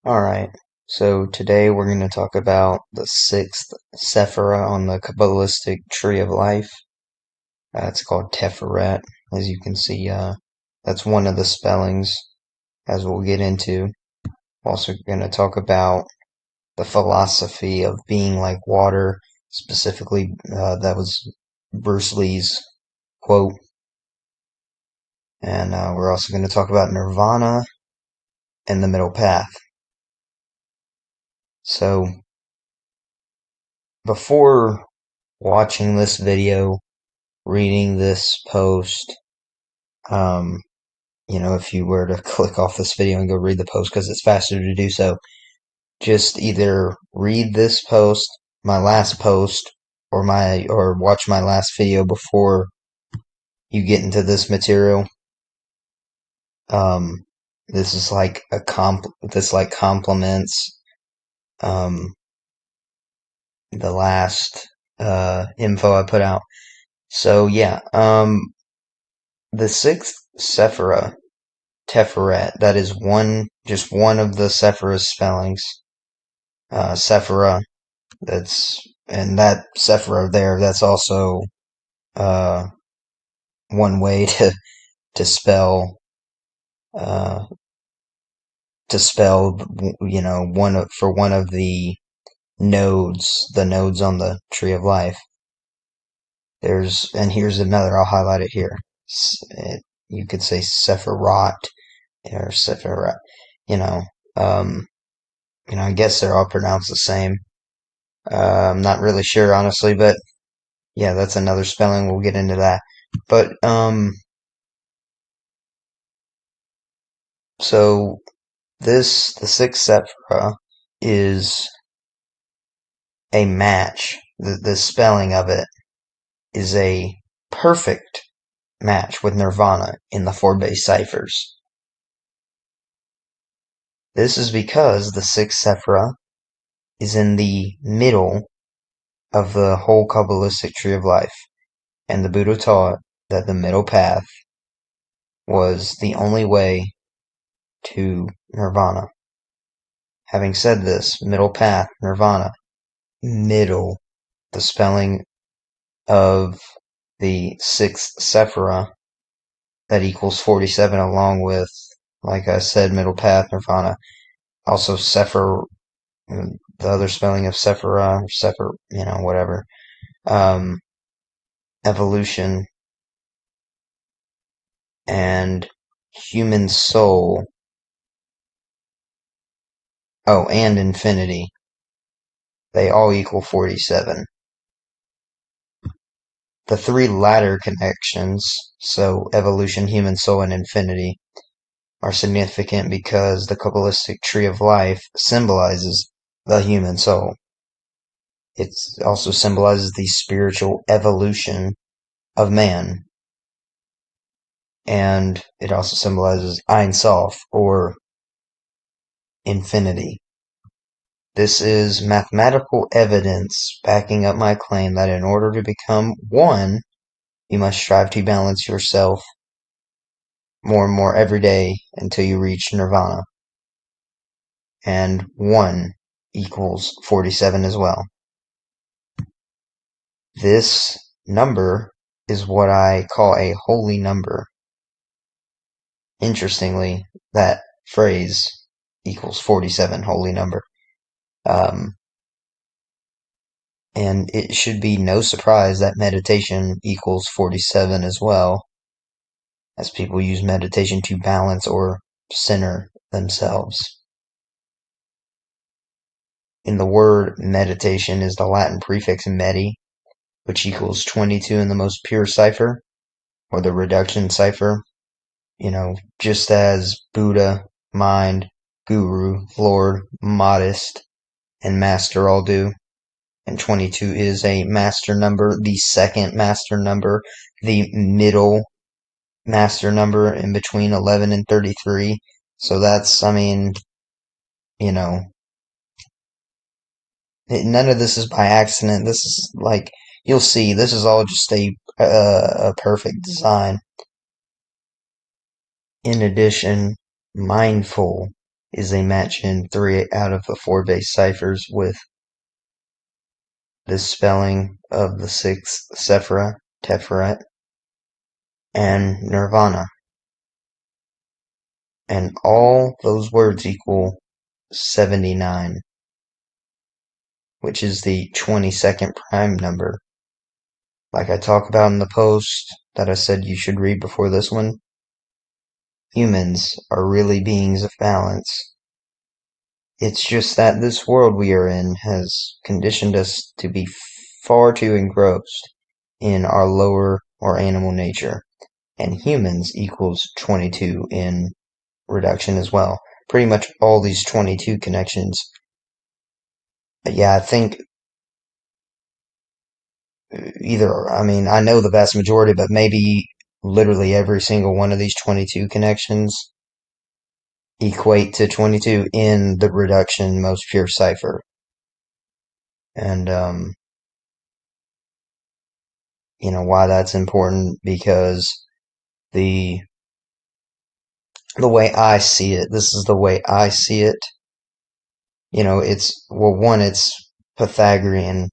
Alright, so today we're going to talk about the sixth Sefira on the Kabbalistic Tree of Life. It's called Tifaret, as you can see. That's one of the spellings, as we'll get into. We're also going to talk about the philosophy of being like water. Specifically, that was Bruce Lee's quote. And we're also going to talk about nirvana and the middle path. So, before watching this video, reading this post, um, if you were to click off this video and go read the post because it's faster to do so, just either read this post, my last post, or watch my last video before you get into this material. Um, this is like this like complements, the last, info I put out. So yeah, the sixth Sephira, Teferet, that is just one of the Sephira's spellings. Sephira, and that Sephira there, that's also, uh, one way to spell, uh, for one of the nodes on the tree of life. And here's another, I'll highlight it here. You could say Sephirat, or Sephirat, you know, um, I guess they're all pronounced the same. I'm not really sure, honestly, but yeah, that's another spelling. We'll get into that. But, so the sixth Sephira is a match. The spelling of it is a perfect match with Nirvana in the four base ciphers. This is because the sixth Sephira is in the middle of the whole Kabbalistic tree of life, and the Buddha taught that the middle path was the only way to nirvana. Having said this, middle path, nirvana, middle, the spelling of the sixth Sephira, that equals 47, along with, like I said, middle path, nirvana. Also, Sephir, the other spelling of Sephira, whatever. Evolution and human soul. Oh, and infinity. They all equal 47. The three latter connections, so evolution, human soul, and infinity, are significant because the Kabbalistic tree of life symbolizes the human soul. It also symbolizes the spiritual evolution of man. And it also symbolizes Ein Sof, or infinity. This is mathematical evidence backing up my claim that in order to become one, you must strive to balance yourself more and more every day until you reach nirvana. And 1 equals 47 as well. This number is what I call a holy number. Interestingly, that phrase equals 47, holy number. And it should be no surprise that meditation equals 47 as well, as people use meditation to balance or center themselves. In the word meditation is the Latin prefix medi, which equals 22 in the most pure cipher, or the reduction cipher. Just as Buddha, mind, guru, Lord, modest, and master all do. And 22 is a master number, the second master number, the middle master number in between 11 and 33. So that's, none of this is by accident. This is like, you'll see, this is all just a perfect design. In addition, mindful is a match in 3 out of the 4 base ciphers with this spelling of the 6th Sefira, Tifaret, and Nirvana. And all those words equal 79, which is the 22nd prime number. Like I talk about in the post that I said you should read before this one, humans are really beings of balance. It's just that this world we are in has conditioned us to be far too engrossed in our lower or animal nature, and humans equals 22 in reduction as well. Pretty much all these 22 connections. Yeah, I think I know the vast majority, but maybe literally every single one of these 22 connections equate to 22 in the reduction most pure cipher. And, why that's important, because the way I see it, this is the way I see it. It's Pythagorean.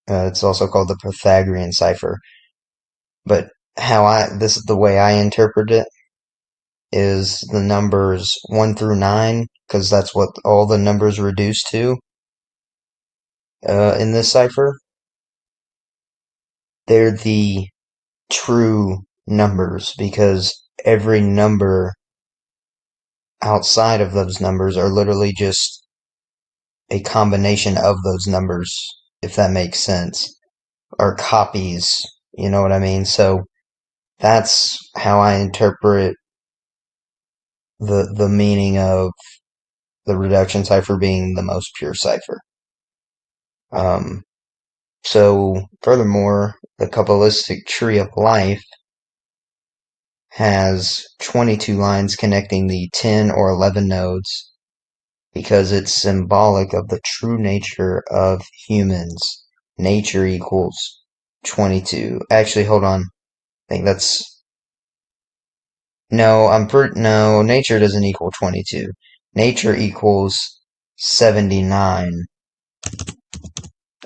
It's also called the Pythagorean cipher. But this is the way I interpret it, is the numbers 1 through 9, because that's what all the numbers reduce to in this cipher. They're the true numbers, because every number outside of those numbers are literally just a combination of those numbers, if that makes sense, or copies, you know what I mean? So that's how I interpret the meaning of the reduction cipher being the most pure cipher. So furthermore, the Kabbalistic tree of life has 22 lines connecting the 10 or 11 nodes, because it's symbolic of the true nature of humans. Nature equals 22. Actually, hold on. I think that's... No, nature doesn't equal 22. Nature equals 79,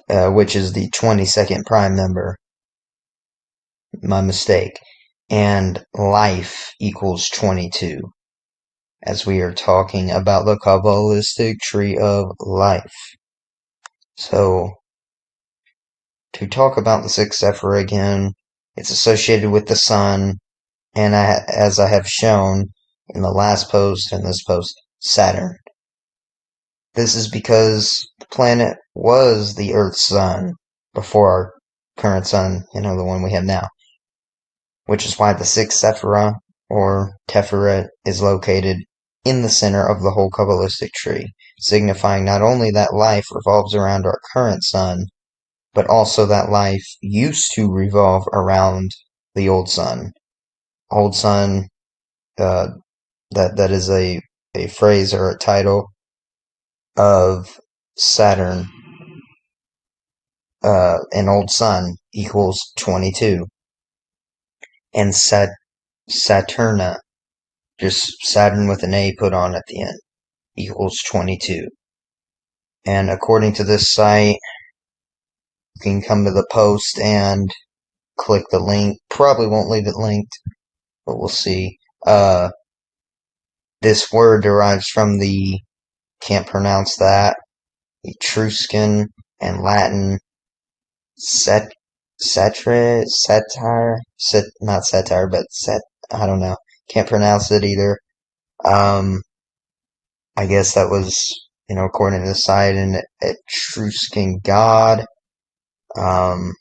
which is the 22nd prime number. My mistake. And life equals 22, as we are talking about the Kabbalistic tree of life. So, to talk about the sixth Sephira again, it's associated with the sun, and as I have shown in the last post and this post, Saturn. This is because the planet was the Earth's sun before our current sun, the one we have now. Which is why the sixth Sephira, or Tifaret, is located in the center of the whole Kabbalistic tree, signifying not only that life revolves around our current sun, but also that life used to revolve around the old sun. Old sun, that is a phrase or a title of Saturn. An old sun equals 22. And Saturna, just Saturn with an A put on at the end, equals 22. And according to this site, you can come to the post and click the link. Probably won't leave it linked, but we'll see. This word derives from can't pronounce that, Etruscan and Latin not satire, but I don't know. Can't pronounce it either. I guess that was, according to the site, an Etruscan god, and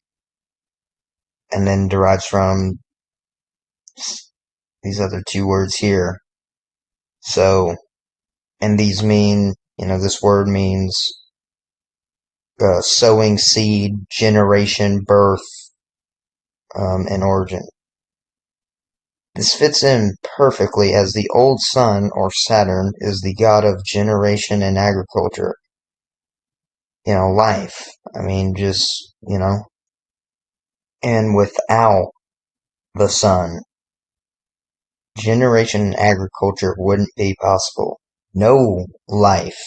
then derives from these other two words here. So, and these mean, this word means sowing seed, generation, birth, and origin. This fits in perfectly, as the old sun, or Saturn, is the god of generation and agriculture. Life. And without the sun, generation and agriculture wouldn't be possible. no life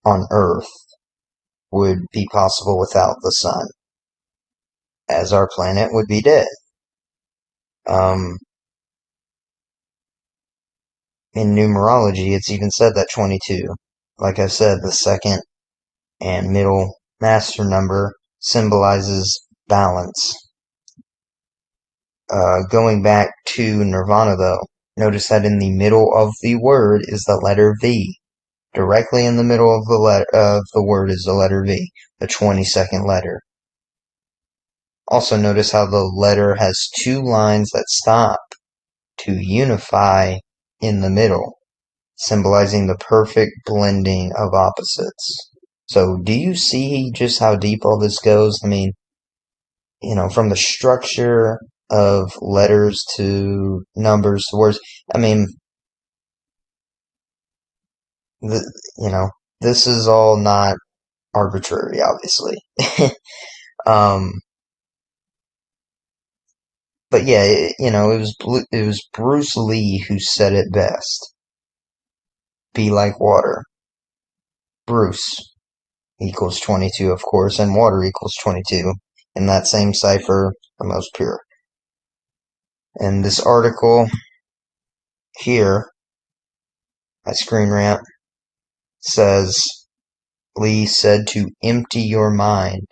on Earth would be possible without the sun, as our planet would be dead. Um, in numerology, it's even said that 22, like I said, the second and middle master number symbolizes balance. Going back to Nirvana, though, notice that in the middle of the word is the letter V. Directly in the middle of the word is the letter V, the 22nd letter. Also notice how the letter has two lines that stop to unify in the middle, symbolizing the perfect blending of opposites. So do you see just how deep all this goes? I mean, from the structure of letters to numbers to words. I mean, the, you know, this is all not arbitrary, obviously. um, but yeah, it was Bruce Lee who said it best. Be like water. Bruce equals 22, of course, and water equals 22 in that same cipher, the most pure. And this article here, my screen rant, says Lee said to empty your mind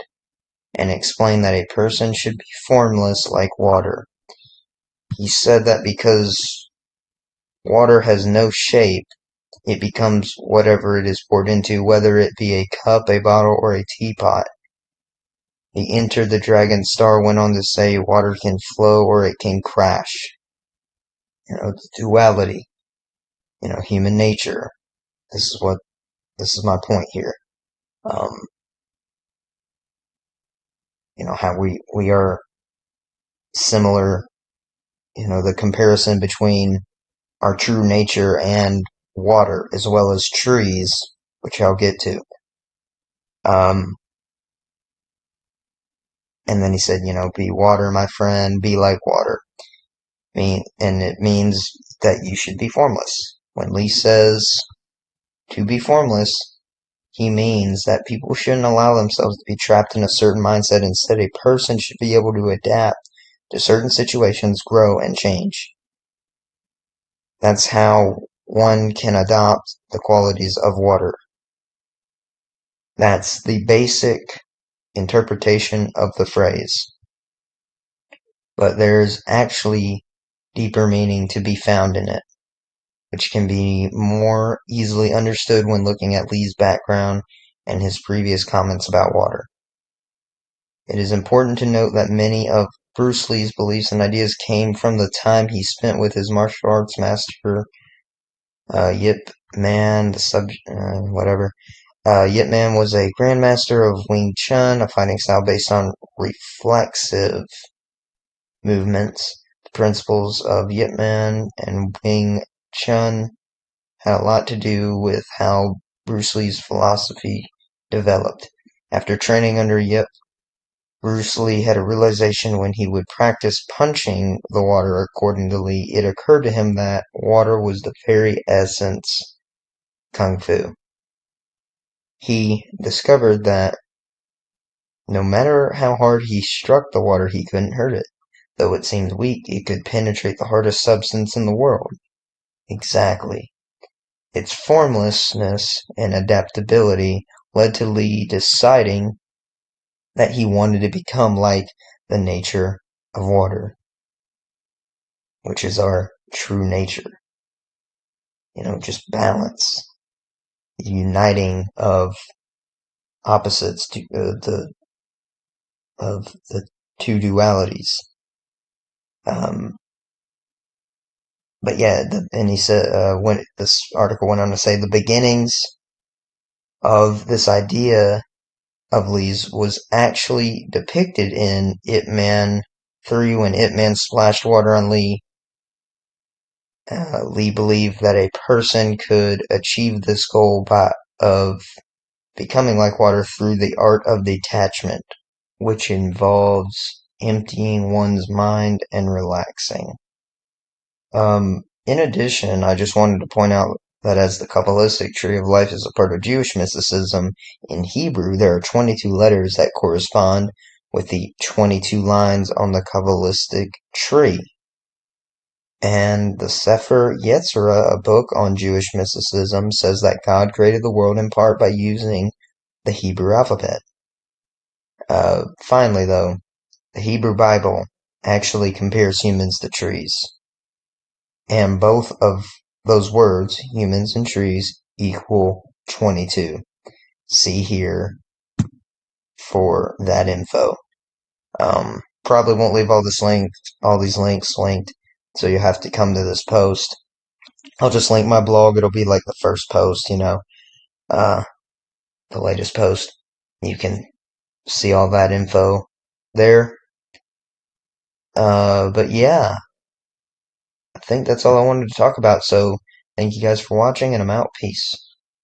and explain that a person should be formless like water. He said that because water has no shape, it becomes whatever it is poured into, whether it be a cup, a bottle, or a teapot. He entered the Dragon Star, went on to say water can flow or it can crash. Duality. Human nature. This is my point here. Um, how we are similar, the comparison between our true nature and water, as well as trees, which I'll get to. And then he said, be water, my friend, be like water. And it means that you should be formless. When Lee says to be formless, he means that people shouldn't allow themselves to be trapped in a certain mindset. Instead, a person should be able to adapt to certain situations, grow, and change. That's how one can adopt the qualities of water. That's the basic interpretation of the phrase. But there's actually deeper meaning to be found in it, which can be more easily understood when looking at Lee's background and his previous comments about water. It is important to note that many of Bruce Lee's beliefs and ideas came from the time he spent with his martial arts master, Yip Man, Yip Man was a grandmaster of Wing Chun, a fighting style based on reflexive movements. The principles of Yip Man and Wing Chun had a lot to do with how Bruce Lee's philosophy developed. After training under Yip, Bruce Lee had a realization when he would practice punching the water. According to Lee, it occurred to him that water was the very essence Kung Fu. He discovered that no matter how hard he struck the water, he couldn't hurt it. Though it seemed weak, it could penetrate the hardest substance in the world. Exactly. Its formlessness and adaptability led to Lee deciding that he wanted to become like the nature of water, which is our true nature. Just balance, the uniting of opposites to of the two dualities. But yeah, and he said when this article went on to say the beginnings of this idea of Lee's was actually depicted in Ip Man 3 when Ip Man splashed water on Lee. Lee believed that a person could achieve this goal of becoming like water through the art of detachment, which involves emptying one's mind and relaxing. In addition, I just wanted to point out that as the Kabbalistic tree of life is a part of Jewish mysticism, in Hebrew there are 22 letters that correspond with the 22 lines on the Kabbalistic tree. And the Sefer Yetzirah, a book on Jewish mysticism, says that God created the world in part by using the Hebrew alphabet. Finally, though, the Hebrew Bible actually compares humans to trees. And both of those words, humans and trees, equal 22. See here for that info. Probably won't leave all these links linked, so you have to come to this post. I'll just link my blog. It'll be like the first post, the latest post. You can see all that info there. But yeah, I think that's all I wanted to talk about. So thank you guys for watching, and I'm out. Peace.